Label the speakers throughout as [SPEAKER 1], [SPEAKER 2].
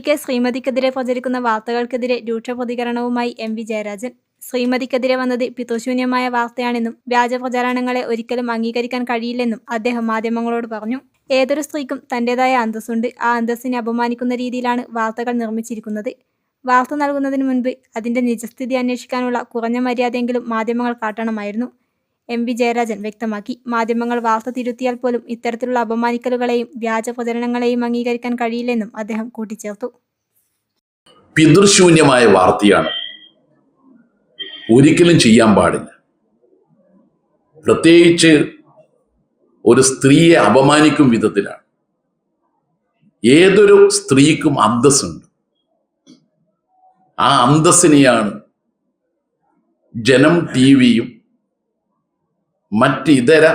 [SPEAKER 1] K ശ്രീമതിക്കെതിരെ പ്രചരിക്കുന്ന വാർത്തകൾക്കെതിരെ രൂക്ഷ പ്രതികരണവുമായി വി ജയരാജൻ. ശ്രീമതിക്കെതിരെ വന്നത് പിതൃശൂന്യമായ വാർത്തയാണെന്നും വ്യാജ പ്രചാരണങ്ങളെ ഒരിക്കലും അംഗീകരിക്കാൻ കഴിയില്ലെന്നും അദ്ദേഹം മാധ്യമങ്ങളോട് പറഞ്ഞു. ഏതൊരു സ്ത്രീക്കും തന്റേതായ അന്തസ്സുണ്ട്. ആ അന്തസ്സിനെ അപമാനിക്കുന്ന രീതിയിലാണ് വാർത്തകൾ നിർമ്മിച്ചിരിക്കുന്നത്. വാർത്ത നൽകുന്നതിന് മുൻപ് അതിന്റെ നിജസ്ഥിതി അന്വേഷിക്കാനുള്ള കുറഞ്ഞ മര്യാദയെങ്കിലും മാധ്യമങ്ങൾ കാട്ടണമായിരുന്നു. വി ജയരാജൻ വ്യക്തമാക്കി. മാധ്യമങ്ങൾ വാർത്ത തിരുത്തിയാൽ പോലും ഇത്തരത്തിലുള്ള അപമാനിക്കലുകളെയും വ്യാജ പ്രചരണങ്ങളെയും അംഗീകരിക്കാൻ കഴിയില്ലെന്നും അദ്ദേഹം കൂട്ടിച്ചേർത്തു.
[SPEAKER 2] പിതൃശൂന്യമായ വാർത്തയാണ്, ഒരിക്കലും ചെയ്യാൻ പാടില്ല. പ്രത്യേകിച്ച് ഒരു സ്ത്രീയെ അപമാനിക്കും വിധത്തിലാണ്. ഏതൊരു സ്ത്രീക്കും അന്തസ്സുണ്ട്. ആ അന്തസ്സിനെയാണ് ജനം ടിവിയും മറ്റിതര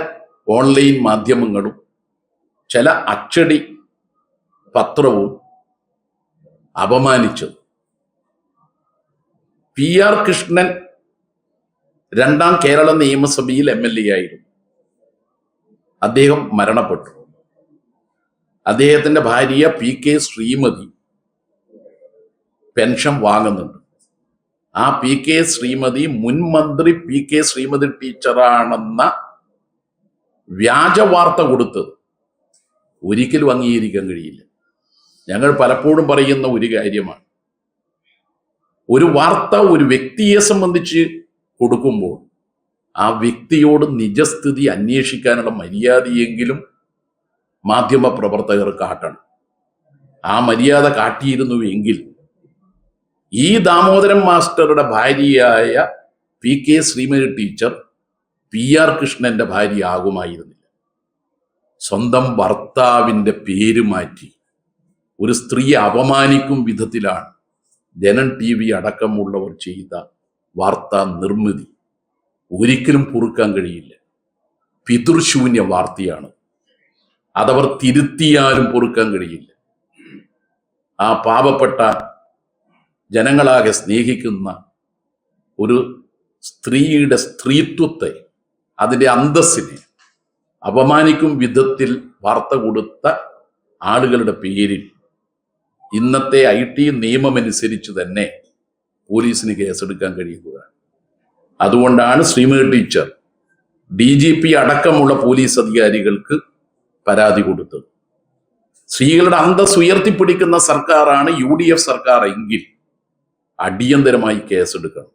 [SPEAKER 2] ഓൺലൈൻ മാധ്യമങ്ങളും ചില അച്ചടി പത്രവും അപമാനിച്ചത്. PR കൃഷ്ണൻ 2ാം കേരള നിയമസഭയിൽ MLA ആയിരുന്നു. അദ്ദേഹം മരണപ്പെട്ടു. അദ്ദേഹത്തിന്റെ ഭാര്യ PK ശ്രീമതി പെൻഷൻ വാങ്ങുന്നുണ്ട്. ആ PK ശ്രീമതി മുൻ മന്ത്രി PK ശ്രീമതി ടീച്ചറാണെന്ന വ്യാജ വാർത്ത കൊടുത്തത് ഒരിക്കലും അംഗീകരിക്കാൻ കഴിയില്ല. ഞങ്ങൾ പലപ്പോഴും പറയുന്ന ഒരു കാര്യമാണ്, ഒരു വാർത്ത ഒരു വ്യക്തിയെ സംബന്ധിച്ച് കൊടുക്കുമ്പോൾ ആ വ്യക്തിയോട് നിജസ്ഥിതി അന്വേഷിക്കാനുള്ള മര്യാദയെങ്കിലും മാധ്യമ പ്രവർത്തകർ കാട്ടണം. ആ മര്യാദ കാട്ടിയിരുന്നുവെങ്കിൽ ഈ ദാമോദരൻ മാസ്റ്ററുടെ ഭാര്യയായ PK ശ്രീമതി ടീച്ചർ PR കൃഷ്ണന്റെ ഭാര്യ ആകുമായിരുന്നില്ല. സ്വന്തം ഭർത്താവിന്റെ പേര് മാറ്റി ഒരു സ്ത്രീയെ അപമാനിക്കും വിധത്തിലാണ് ജനം TV അടക്കമുള്ളവർ ചെയ്ത വാർത്താ നിർമ്മിതി. ഒരിക്കലും പൊറുക്കാൻ കഴിയില്ല. പിതൃശൂന്യ വാർത്തയാണ്. അതവർ തിരുത്തിയാലും പൊറുക്കാൻ കഴിയില്ല. ആ പാവപ്പെട്ട ജനങ്ങളാകെ സ്നേഹിക്കുന്ന ഒരു സ്ത്രീയുടെ സ്ത്രീത്വത്തെ, അതിൻ്റെ അന്തസ്സിനെ അപമാനിക്കും വിധത്തിൽ വാർത്ത കൊടുത്ത ആളുകളുടെ പേരിൽ ഇന്നത്തെ IT നിയമമനുസരിച്ച് തന്നെ പോലീസിന് കേസെടുക്കാൻ കഴിയുന്നതാണ്. അതുകൊണ്ടാണ് ശ്രീമതി ടീച്ചർ DGP അടക്കമുള്ള പോലീസ് അധികാരികൾക്ക് പരാതി കൊടുത്തത്. സ്ത്രീകളുടെ അന്തസ് ഉയർത്തിപ്പിടിക്കുന്ന സർക്കാരാണ് UDF സർക്കാർ എങ്കിൽ അടിയന്തരമായി കേസെടുക്കണം.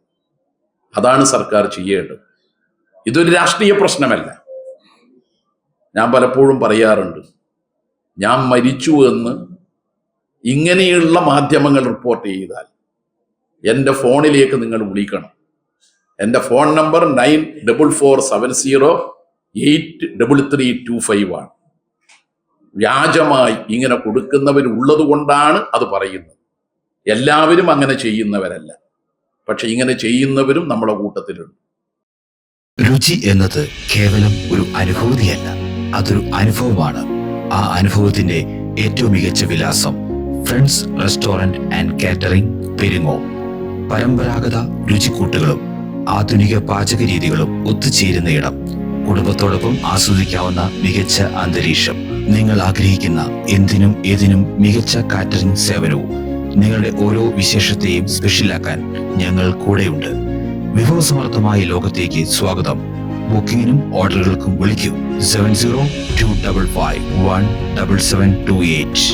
[SPEAKER 2] അതാണ് സർക്കാർ ചെയ്യേണ്ടത്. ഇതൊരു രാഷ്ട്രീയ പ്രശ്നമല്ല. ഞാൻ പലപ്പോഴും പറയാറുണ്ട്, ഞാൻ മരിച്ചു എന്ന് ഇങ്ങനെയുള്ള മാധ്യമങ്ങൾ റിപ്പോർട്ട് ചെയ്താൽ എൻ്റെ ഫോണിലേക്ക് നിങ്ങൾ വിളിക്കണം. എൻ്റെ ഫോൺ നമ്പർ 9447083325 ആണ്. വ്യാജമായി ഇങ്ങനെ കൊടുക്കുന്നവരുള്ളത് കൊണ്ടാണ് അത് പറയുന്നത്. എല്ലാവരും അങ്ങനെ ചെയ്യുന്നവരല്ല, പക്ഷെ ഇങ്ങനെ ചെയ്യുന്നവരും നമ്മുടെ കൂട്ടത്തിലുണ്ട്.
[SPEAKER 3] രുചി എന്നത് കേവലം ഒരു അനുഭൂതിയല്ല, അതൊരു അനുഭവമാണ്. ആ അനുഭവത്തിന്റെ ഏറ്റവും മികച്ച വിലാസം friends restaurant and catering, Peringome. പരമ്പരാഗത രുചിക്കൂട്ടുകളും ആധുനിക പാചക രീതികളും ഒത്തുചേരുന്ന ഇടം. കുടുംബത്തോടൊപ്പം ആസ്വദിക്കാവുന്ന മികച്ച അന്തരീക്ഷം. നിങ്ങൾ ആഗ്രഹിക്കുന്ന എന്തിനും ഏതിനും മികച്ച കാറ്ററിംഗ് സേവനവും. നിങ്ങളുടെ ഓരോ വിശേഷത്തെയും സ്പെഷ്യലാക്കാൻ ഞങ്ങൾ കൂടെയുണ്ട്. വിഭവസമൃദ്ധമായ ലോകത്തേക്ക് സ്വാഗതം. ബുക്കിങ്ങിനും ഓർഡറുകൾക്കും വിളിക്കൂ 7025517728.